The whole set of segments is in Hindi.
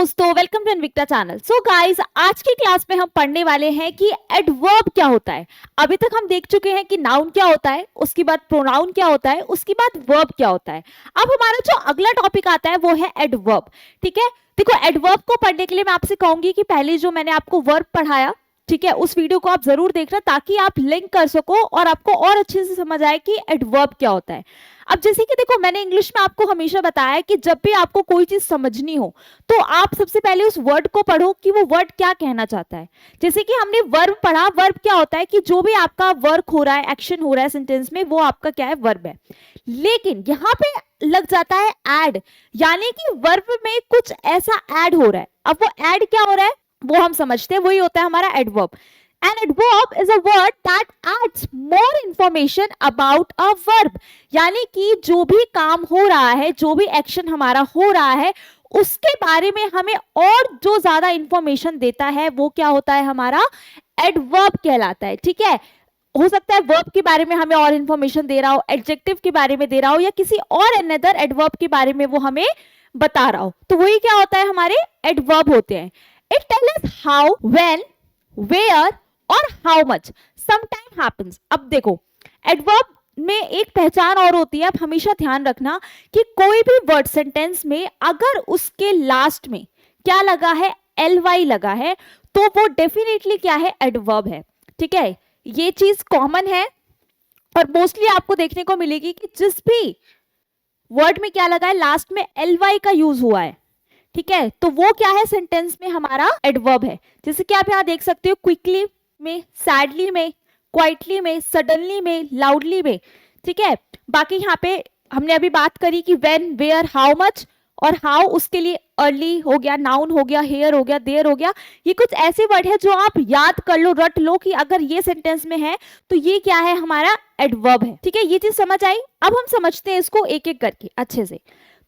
दोस्तों, वेलकम टू इनविक्टा चैनल। सो गाइस, आज की क्लास में हम पढ़ने वाले हैं कि एडवर्ब क्या होता है। अभी तक हम देख चुके हैं कि नाउन क्या होता है, उसके बाद प्रोनाउन क्या होता है, उसके बाद वर्ब क्या होता है। अब हमारा जो अगला टॉपिक आता है वो है एडवर्ब। ठीक है, देखो एडवर्ब को पढ़ने के लिए मैं आपसे कहूंगी कि पहले जो मैंने आपको वर्ब पढ़ाया, ठीक है, उस वीडियो को आप जरूर देखना ताकि आप लिंक कर सको और आपको और अच्छे से समझ आए कि एडवर्ब क्या होता है। अब जैसे कि देखो, मैंने इंग्लिश में आपको हमेशा बताया कि जब भी आपको कोई चीज समझनी हो तो आप सबसे पहले उस वर्ड को पढ़ो कि वो वर्ड क्या कहना चाहता है। जैसे कि हमने वर्ब पढ़ा, वर्ब क्या होता है कि जो भी आपका वर्क हो रहा है, एक्शन हो रहा है सेंटेंस में, वो आपका क्या है, वर्ब है। लेकिन यहाँ पे लग जाता है ऐड, यानी कि वर्ब में कुछ ऐसा ऐड हो रहा है। अब वो ऐड क्या हो रहा है वो हम समझते हैं, वही होता है हमारा adverb. An adverb is a word that adds more information about a verb, यानी कि जो भी काम हो रहा है, जो भी एक्शन हमारा हो रहा है, उसके बारे में हमें और जो ज्यादा इंफॉर्मेशन देता है वो क्या होता है, हमारा एडवर्ब कहलाता है। ठीक है, हो सकता है वर्ब के बारे में हमें और इंफॉर्मेशन दे रहा हो, एडजेक्टिव के बारे में दे रहा हो, या किसी और अनदर एडवर्ब के बारे में वो हमें बता रहा हो, तो वही क्या होता है, हमारे एडवर्ब होते हैं। It tells us how, when, where और हाउ मच समटाइम हैपेंस। अब देखो, एडवर्ब में एक पहचान और होती है, अब हमेशा ध्यान रखना कि कोई भी वर्ड सेंटेंस में अगर उसके लास्ट में क्या लगा है, ly लगा है, तो वो डेफिनेटली क्या है, एडवर्ब है। ठीक है, ये चीज कॉमन है और मोस्टली आपको देखने को मिलेगी कि जिस भी वर्ड में क्या लगा है, लास्ट में ly का यूज हुआ है, ठीक है, तो वो क्या है, सेंटेंस में हमारा एडवर्ब है। जैसे कि आप यहाँ देख सकते हो, क्विकली में, सैडली में, क्वाइटली में, सडनली में, लाउडली में। ठीक है, बाकी यहाँ पे हमने अभी बात करी कि व्हेन, वेयर, हाउ मच, और हाउ उसके लिए अर्ली हो गया, नाउन हो गया, हेयर हो गया, देयर हो गया। ये कुछ ऐसे वर्ड है जो आप याद कर लो, रट लो कि अगर ये सेंटेंस में है तो ये क्या है, हमारा एडवर्ब है। ठीक है, ये चीज समझ आई। अब हम समझते हैं इसको एक एक करके अच्छे से।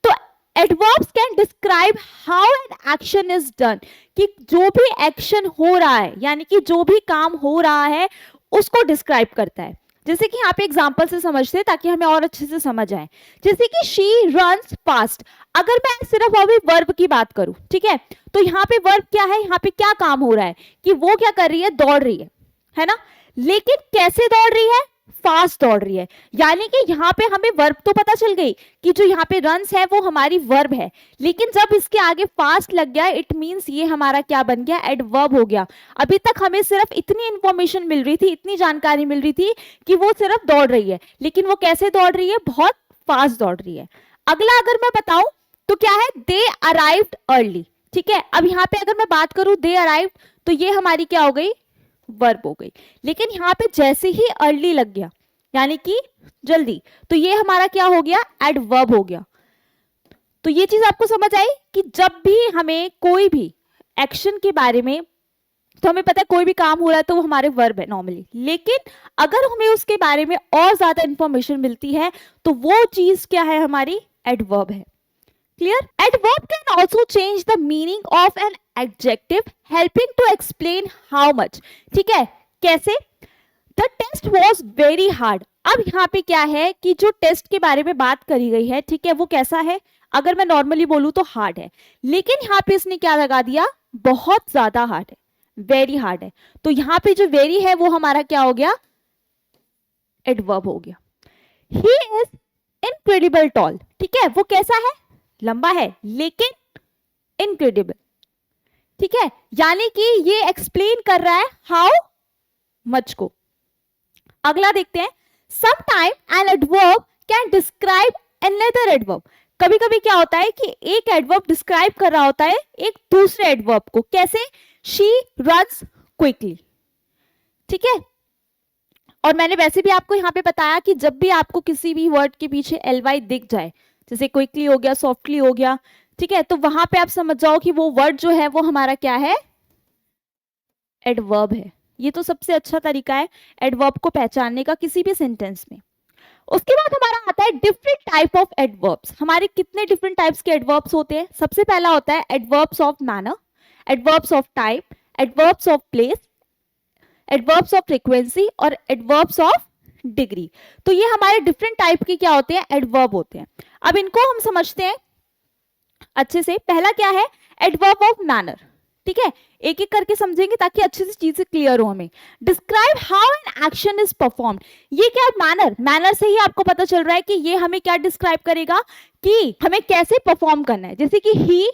तो adverbs can describe how an action is done, कि जो भी एक्शन हो रहा है, यानी कि जो भी काम हो रहा है उसको डिस्क्राइब करता है। जैसे कि यहाँ पे एग्जांपल से समझते हैं ताकि हमें और अच्छे से समझ आए। जैसे कि शी रन्स फास्ट, अगर मैं सिर्फ अभी वर्ब की बात करूं, ठीक है, तो यहाँ पे वर्ब क्या है, यहाँ पे क्या काम हो रहा है कि वो क्या कर रही है, दौड़ रही है ना। लेकिन कैसे दौड़ रही है, फास्ट दौड़ रही है। यानी कि यहाँ पे हमें वर्ब तो पता चल गई कि जो यहाँ पे रन्स है वो हमारी वर्ब है, लेकिन जब इसके आगे फास्ट लग गया, इट मींस ये हमारा क्या बन गया, एडवर्ब हो गया। अभी तक हमें सिर्फ इतनी इंफॉर्मेशन मिल रही थी, इतनी जानकारी मिल रही थी कि वो सिर्फ दौड़ रही है, लेकिन वो कैसे दौड़ रही है, बहुत फास्ट दौड़ रही है। अगला अगर मैं बताऊं तो क्या है, दे अराइव्ड अर्ली। ठीक है, अब यहाँ पे अगर मैं बात करूं दे अराइव्ड, तो ये हमारी क्या हो गई, वर्ब हो गई। लेकिन यहाँ पे जैसे ही अर्ली लग गया, यानी कि जल्दी, तो ये हमारा क्या हो गया, एडवर्ब हो गया। तो ये चीज आपको समझ आई कि जब भी हमें कोई भी एक्शन के बारे में, तो हमें पता है कोई भी काम हो रहा है तो वो हमारे वर्ब है नॉर्मली, लेकिन अगर हमें उसके बारे में और ज्यादा इंफॉर्मेशन मिलती है तो वो चीज क्या है, हमारी एडवर्ब है। Clear? Adverb can also change the meaning of an adjective, helping to explain how much. ठीक है, कैसे? The test was very hard. अब यहाँ पे क्या है कि जो टेस्ट के बारे में बात करी गई है, ठीक है, वो कैसा है, अगर मैं नॉर्मली बोलूं तो हार्ड है, लेकिन यहाँ पे इसने क्या लगा दिया, बहुत ज्यादा हार्ड है, वेरी हार्ड है। तो यहाँ पे जो वेरी है वो हमारा क्या हो गया, एडवर्ब हो गया। He is incredible tall. ठीक है, वो कैसा है, लंबा है, लेकिन इनक्रेडिबल। ठीक है, यानी कि ये एक्सप्लेन कर रहा है हाउ मच को। अगला देखते हैं, sometime an adverb can describe another adverb. कभी कभी क्या होता है कि एक एडवर्ब डिस्क्राइब कर रहा होता है एक दूसरे एडवर्ब को। कैसे? She runs quickly. ठीक है, और मैंने वैसे भी आपको यहाँ पे बताया कि जब भी आपको किसी भी वर्ड के पीछे ly दिख जाए, जैसे क्विकली हो गया, सॉफ्टली हो गया, ठीक है, तो वहां पे आप समझ जाओ कि वो वर्ड जो है वो हमारा क्या है, एडवर्ब है। ये तो सबसे अच्छा तरीका है एडवर्ब को पहचानने का किसी भी सेंटेंस में। उसके बाद हमारा आता है डिफरेंट टाइप ऑफ एडवर्ब्स। हमारे कितने डिफरेंट टाइप्स के एडवर्ब्स होते हैं? सबसे पहला होता है adverbs of manner, adverbs of type, adverbs of place, adverbs of frequency और एडवर्ब्स ऑफ डिग्री। तो ये हमारे डिफरेंट टाइप के क्या होते हैं, एडवर्ब होते हैं। अब इनको हम समझते हैं अच्छे से। पहला क्या है, एडवर्ब ऑफ मैनर, ठीक है, एक एक करके समझेंगे ताकि अच्छे से चीजें क्लियर हो हमें। Describe how an action is performed, ये क्या है, मैनर, मैनर से ही आपको पता चल रहा है कि ये हमें क्या डिस्क्राइब करेगा कि हमें कैसे परफॉर्म करना है। जैसे कि ही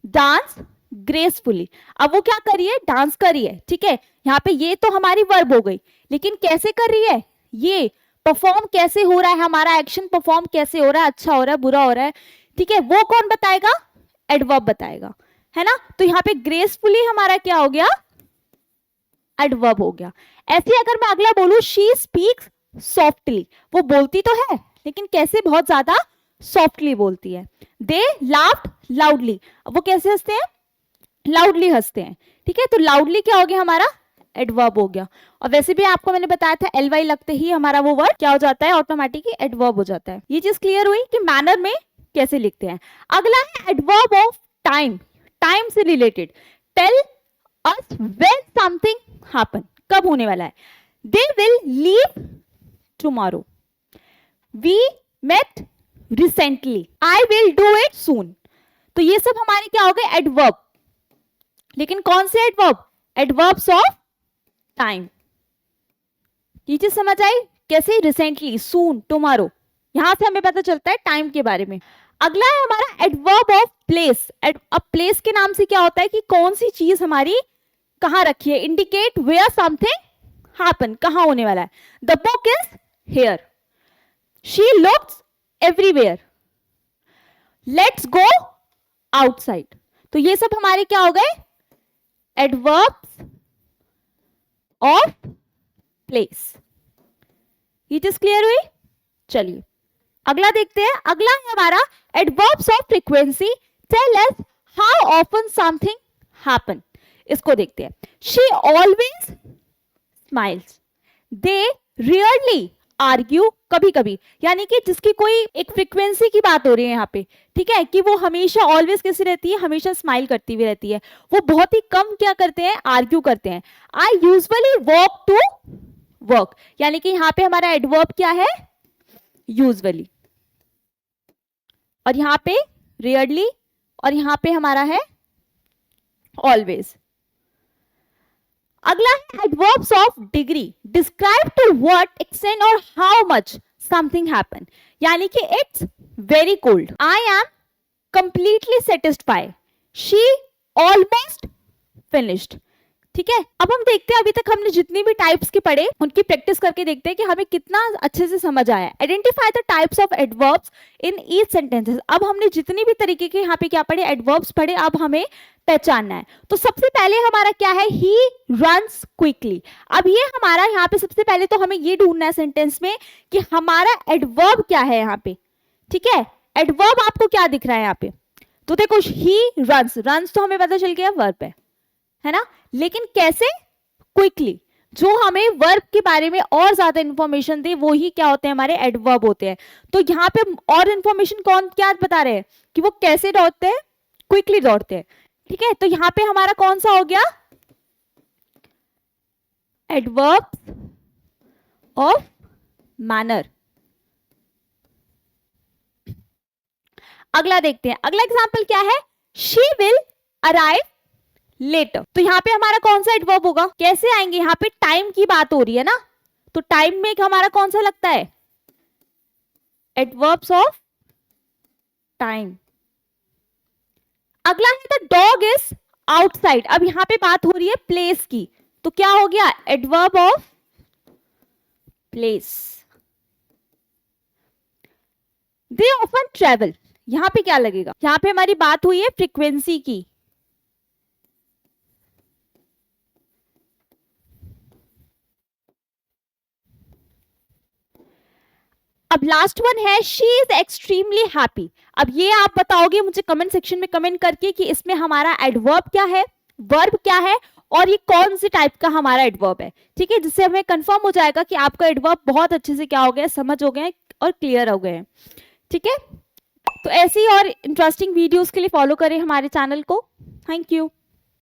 डांस ग्रेसफुली, अब वो क्या कर रही है, डांस कर रही है, ठीक है, यहाँ पे ये तो हमारी वर्ब हो गई, लेकिन कैसे कर रही है, ये परफॉर्म कैसे हो रहा है, हमारा एक्शन परफॉर्म कैसे हो रहा है, अच्छा हो रहा है, बुरा हो रहा है, ठीक है, वो कौन बताएगा, एडवर्ब बताएगा, है ना। तो यहाँ पे ग्रेसफुली हमारा क्या हो गया, एडवर्ब हो गया। ऐसे अगर मैं अगला बोलूं, शी स्पीक्स सॉफ्टली, वो बोलती तो है लेकिन कैसे, बहुत ज्यादा सॉफ्टली बोलती है। दे लाफ्ड लाउडली, वो कैसे हंसते हैं, लाउडली हंसते हैं, ठीक है, तो लाउडली क्या हो गया हमारा, एडवर्ब हो गया। और वैसे भी आपको मैंने बताया था एल वाई लगते ही हमारा वो वर्ड क्या हो जाता है, ऑटोमेटिकली एडवर्ब हो जाता है। ये चीज क्लियर हुई कि मैनर में कैसे लिखते हैं। अगला है एडवर्ब ऑफ टाइम, टाइम से related. Tell us when something happen, कब होने वाला है। They will leave tomorrow, we met recently, I will do it soon. तो ये सब हमारे क्या हो गए, एडवर्ब, लेकिन कौन से एडवर्ब, एडवर्ब्स ऑफ टाइम। ये चीज समझ आई कैसे, रिसेंटली, सून, टुमारो, यहां से हमें पता चलता है टाइम के बारे में। अगला है हमारा एडवर्ब ऑफ प्लेस। अब प्लेस के नाम से क्या होता है कि कौन सी चीज हमारी कहां रखी है, इंडिकेट वेयर समथिंग हैपन, कहां होने वाला है। The book is here, she looks everywhere, let's go outside. तो ये सब हमारे क्या हो गए, एडवर्ब्स ऑफ प्लेस। ये चीज क्लियर हुई। चलिए अगला देखते हैं। अगला है हमारा adverbs of frequency. Tell us how often something happen, इसको देखते हैं। She always smiles, they rarely argue, कभी कभी, यानी कि जिसकी कोई एक फ्रीक्वेंसी की बात हो रही है यहाँ पे, ठीक है, कि वो हमेशा ऑलवेज कैसी रहती है, हमेशा स्माइल करती हुई रहती है, वो बहुत ही कम क्या करते हैं, आर्ग्यू करते हैं। I usually walk to work, यानी कि यहाँ पे हमारा एडवर्ब क्या है, यूजुअली, और यहाँ पे रेयरली, और यहाँ पे हमारा है ऑलवेज। अगला है adverbs of degree. Describe to what extent और हाउ मच समथिंग हैपन, यानी कि it's very cold, I am completely satisfied, she almost finished, ठीक है। अब हम देखते हैं, अभी तक हमने जितनी भी टाइप्स के पढ़े उनकी प्रैक्टिस करके देखते हैं कि हमें कितना अच्छे से समझ आया। Identify the types of adverbs in each sentences. अब हमने जितनी भी तरीके के यहाँ पे क्या पढ़े, एडवर्ब्स पढ़े, अब हमें पहचानना है। तो सबसे पहले हमारा क्या है, ही रन्स क्विकली। अब ये हमारा यहाँ पे सबसे पहले तो हमें ये ढूंढना है सेंटेंस में कि हमारा एडवर्ब क्या है यहाँ पे, ठीक है। एडवर्ब आपको क्या दिख रहा है यहाँ पे, तो देखो ही रन्स, रन्स तो हमें पता चल गया वर्ब है ना, लेकिन कैसे, क्विकली। जो हमें वर्ब के बारे में और ज्यादा इंफॉर्मेशन दे वो ही क्या होते हैं, हमारे एडवर्ब होते हैं। तो यहाँ पे और इंफॉर्मेशन कौन क्या बता रहे हैं कि वो कैसे दौड़ते हैं, क्विकली दौड़ते हैं, ठीक है। तो यहाँ पे हमारा कौन सा हो गया, एडवर्ब ऑफ मैनर। अगला देखते हैं, अगला एग्जांपल क्या है, शी विल अराइव लेटर। तो यहाँ पे हमारा कौन सा एडवर्ब होगा, कैसे आएंगे, यहाँ पे टाइम की बात हो रही है ना, तो टाइम में हमारा कौन सा लगता है, एडवर्ब्स ऑफ टाइम। अगला है द डॉग इज आउटसाइड। अब यहाँ पे बात हो रही है प्लेस की, तो क्या हो गया, adverb of place. They often travel, यहां पे क्या लगेगा, यहां पे हमारी बात हुई है फ्रीक्वेंसी की, अब लास्ट वन है शी इज एक्सट्रीमली हैप्पी। अब ये आप बताओगे मुझे कमेंट सेक्शन में कमेंट करके कि इसमें हमारा एडवर्ब क्या है, वर्ब क्या है, और ये कौन से टाइप का हमारा एडवर्ब है, ठीक है, जिससे हमें कंफर्म हो जाएगा कि आपका एडवर्ब बहुत अच्छे से क्या हो गया, समझ हो गए और क्लियर हो गए, ठीक है। तो ऐसी और इंटरेस्टिंग वीडियोस के लिए फॉलो करें हमारे चैनल को। Thank you.